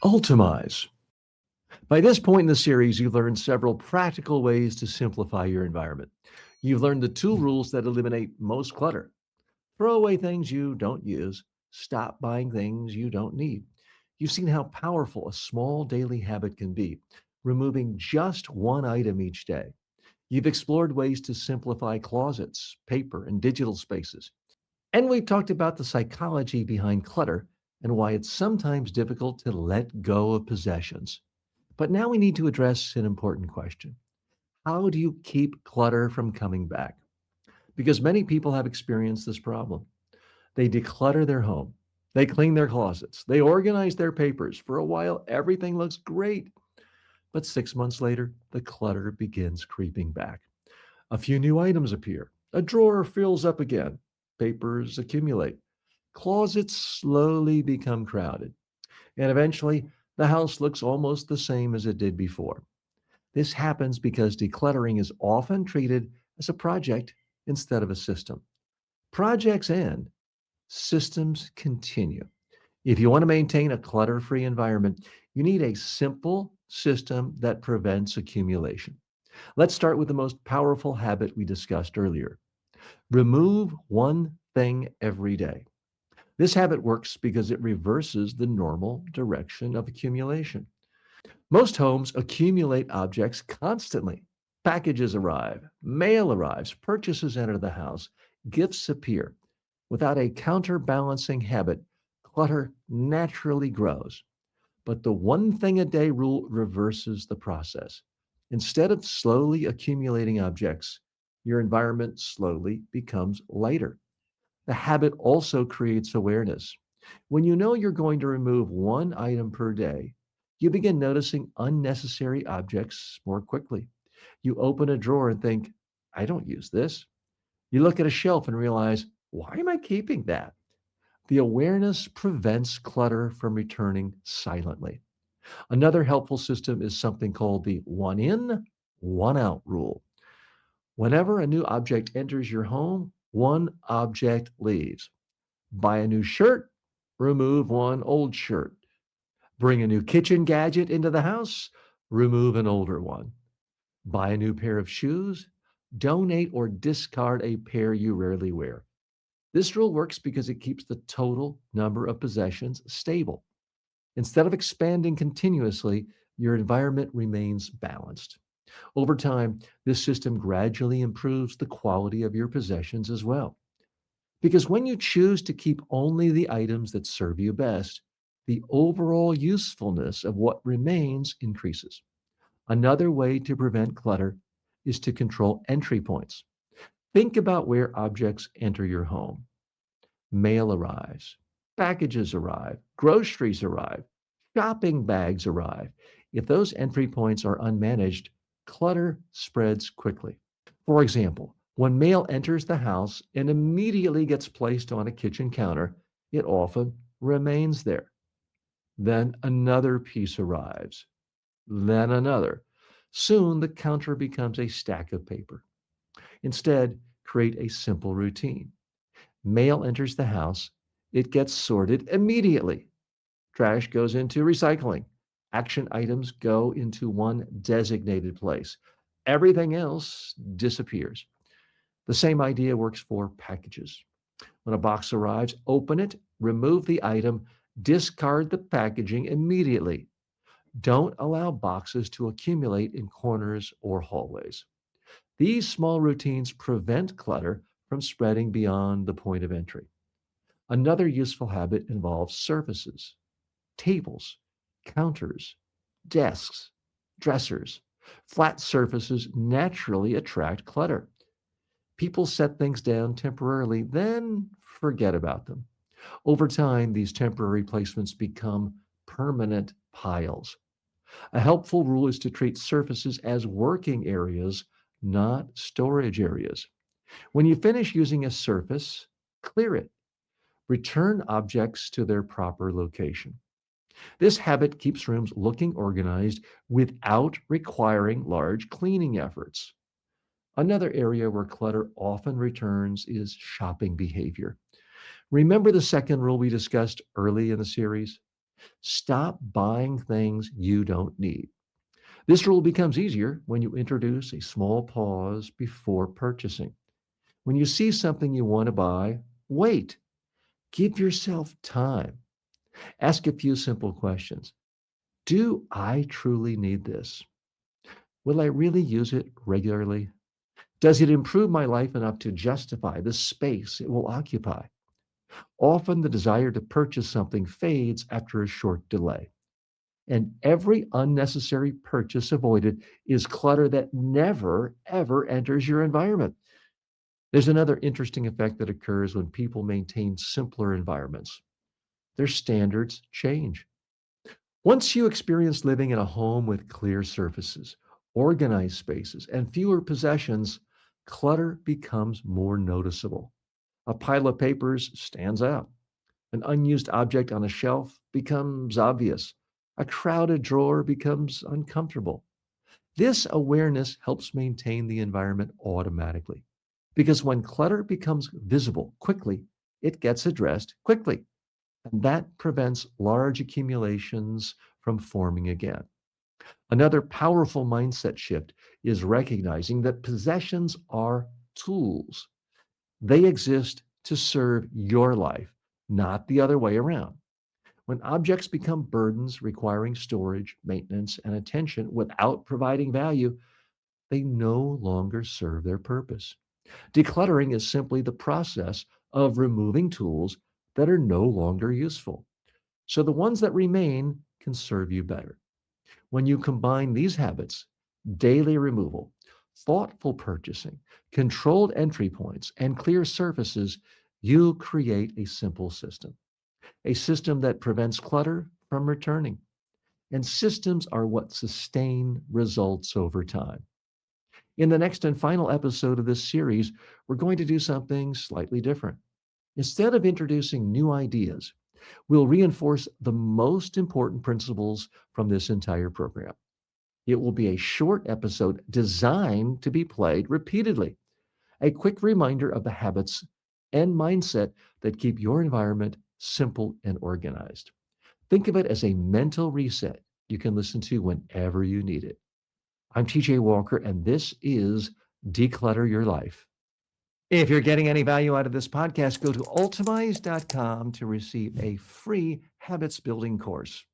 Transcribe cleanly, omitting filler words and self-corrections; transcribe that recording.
Ultimize. By this point in the series, you've learned several practical ways to simplify your environment. You've learned the two rules that eliminate most clutter. Throw away things you don't use, stop buying things you don't need. You've seen how powerful a small daily habit can be, removing just one item each day. You've explored ways to simplify closets, paper, and digital spaces. And we've talked about the psychology behind clutter and why it's sometimes difficult to let go of possessions. But now we need to address an important question. How do you keep clutter from coming back? Because many people have experienced this problem. They declutter their home, they clean their closets, they organize their papers. For a while, everything looks great. But 6 months later, the clutter begins creeping back. A few new items appear, a drawer fills up again, papers accumulate, closets slowly become crowded, and eventually, the house looks almost the same as it did before. This happens because decluttering is often treated as a project instead of a system. Projects end, systems continue. If you want to maintain a clutter free environment, you need a simple system that prevents accumulation. Let's start with the most powerful habit we discussed earlier. Remove one thing every day. This habit works because it reverses the normal direction of accumulation. Most homes accumulate objects constantly. Packages arrive, mail arrives, purchases enter the house, gifts appear. Without a counterbalancing habit, clutter naturally grows. But the one thing a day rule reverses the process. Instead of slowly accumulating objects, your environment slowly becomes lighter. The habit also creates awareness. When you know you're going to remove one item per day, you begin noticing unnecessary objects more quickly. You open a drawer and think, I don't use this. You look at a shelf and realize, why am I keeping that? The awareness prevents clutter from returning silently. Another helpful system is something called the one in, one out rule. Whenever a new object enters your home, one object leaves. Buy a new shirt, remove one old shirt. Bring a new kitchen gadget into the house, remove an older one. Buy a new pair of shoes, donate or discard a pair you rarely wear. This rule works because it keeps the total number of possessions stable. Instead of expanding continuously, your environment remains balanced. Over time, this system gradually improves the quality of your possessions as well. Because when you choose to keep only the items that serve you best, the overall usefulness of what remains increases. Another way to prevent clutter is to control entry points. Think about where objects enter your home. Mail arrives, packages arrive, groceries arrive, shopping bags arrive. If those entry points are unmanaged, clutter spreads quickly. For example, when mail enters the house and immediately gets placed on a kitchen counter, it often remains there. Then another piece arrives, then another. Soon the counter becomes a stack of paper. Instead, create a simple routine. Mail enters the house, it gets sorted immediately. Trash goes into recycling. Action items go into one designated place. Everything else disappears. The same idea works for packages. When a box arrives, open it, remove the item, discard the packaging immediately. Don't allow boxes to accumulate in corners or hallways. These small routines prevent clutter from spreading beyond the point of entry. Another useful habit involves surfaces, tables, counters, desks, dressers. Flat surfaces naturally attract clutter. People set things down temporarily, then forget about them. Over time, these temporary placements become permanent piles. A helpful rule is to treat surfaces as working areas, not storage areas. When you finish using a surface, clear it. Return objects to their proper location. This habit keeps rooms looking organized without requiring large cleaning efforts. Another area where clutter often returns is shopping behavior. Remember the second rule we discussed early in the series? Stop buying things you don't need. This rule becomes easier when you introduce a small pause before purchasing. When you see something you want to buy, wait. Give yourself time. Ask a few simple questions. Do I truly need this? Will I really use it regularly? Does it improve my life enough to justify the space it will occupy? Often the desire to purchase something fades after a short delay. And every unnecessary purchase avoided is clutter that never, ever enters your environment. There's another interesting effect that occurs when people maintain simpler environments. Their standards change. Once you experience living in a home with clear surfaces, organized spaces, and fewer possessions, clutter becomes more noticeable. A pile of papers stands out. An unused object on a shelf becomes obvious. A crowded drawer becomes uncomfortable. This awareness helps maintain the environment automatically. Because when clutter becomes visible quickly, it gets addressed quickly. And that prevents large accumulations from forming again. Another powerful mindset shift is recognizing that possessions are tools. They exist to serve your life, not the other way around. When objects become burdens requiring storage, maintenance, and attention without providing value, they no longer serve their purpose. Decluttering is simply the process of removing tools that are no longer useful, so the ones that remain can serve you better. When you combine these habits, daily removal, thoughtful purchasing, controlled entry points, and clear surfaces, you create a system that prevents clutter from returning. And systems are what sustain results over time. In the next and final episode of this series, we're going to do something slightly different. Instead of introducing new ideas, we'll reinforce the most important principles from this entire program. It will be a short episode designed to be played repeatedly, a quick reminder of the habits and mindset that keep your environment simple and organized. Think of it as a mental reset you can listen to whenever you need it. I'm TJ Walker, and this is Declutter Your Life. If you're getting any value out of this podcast, go to ultimize.com to receive a free habits building course.